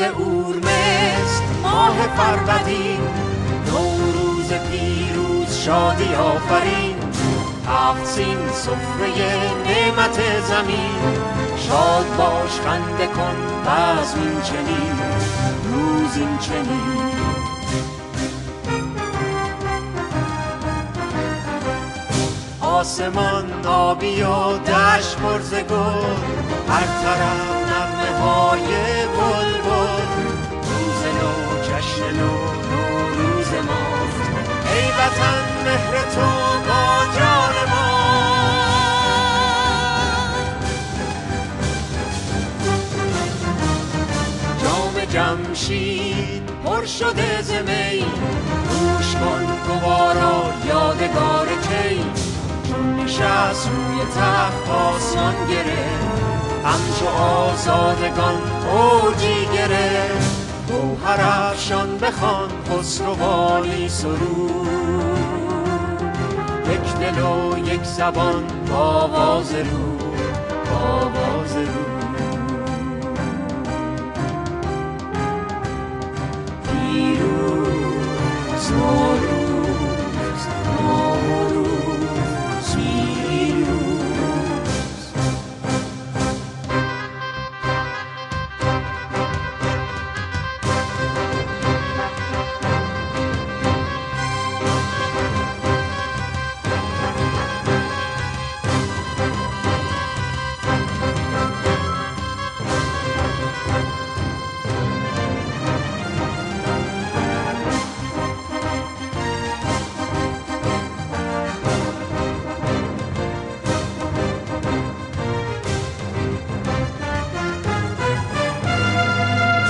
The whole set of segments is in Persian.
اورمزد ماه فرودین، نوروز پیروز شادی آفرین. هفت سین سفره نعمت زمین، شاد باش خنده کن بزم این چنین، روز این چنین. آسمان آبی و دشت پر ز گل، هر طرف نغمه های بلبل. روز نو جشن نو نوروز ماست، ای وطن مهر تو با جان ما. جام جمشید پر شده ز می، گوش کن گوارا یادگار کی. چون نشست روی تخت آسمان گرفت، همچو آزادگان اوجی گرفت. گوهر افشان بخوان خسروانی سرود، یک دل و یک زبان با آواز رو، با آواز رو. پیروز نوروز نوروز پیروز.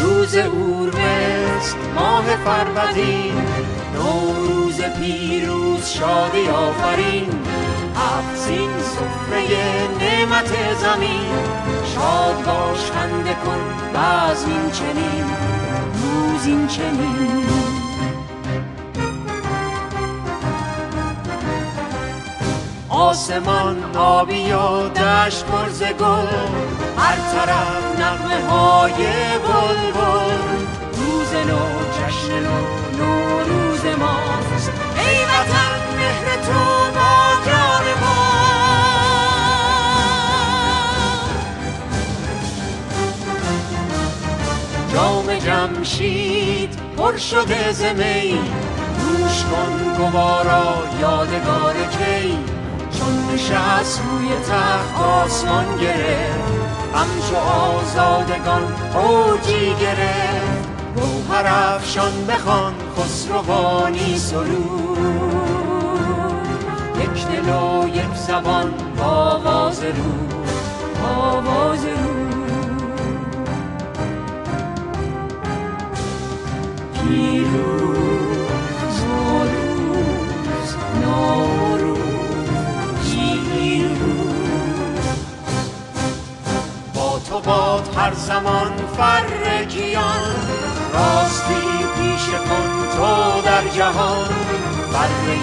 روز اورمزد ماه فرودین، نوروز پیروز شادی آفرین. هفت سین سفره نعمت زمین، شاد باش خنده کن بزم این چنین، روز این چنین. آسمان آبی و دشت پر ز گل، هر طرف نغمه های بلبل. روز نو جشن نو نوروز ماست، ای وطن مهر تو با جان ما. جام جمشید پر شده ز می، گوش کن گوارا یادگار کی. چون نشست روی تخت آسمان گرفت، همچو آزادگان اوجی گرفت. گوهر افشان بخوان خسروانی سرود، یک دل و یک زبان با آواز رو، با آواز رو. پیروز نوروز نوروز پیروز. با تو باد هر زمان فر کیان، راستی پیش کن تو در جهان. فره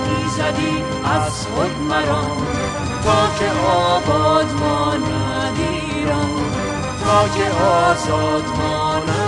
ایزدی از خود مران، تا که آباد ماند ایران، تا که آزاد ماند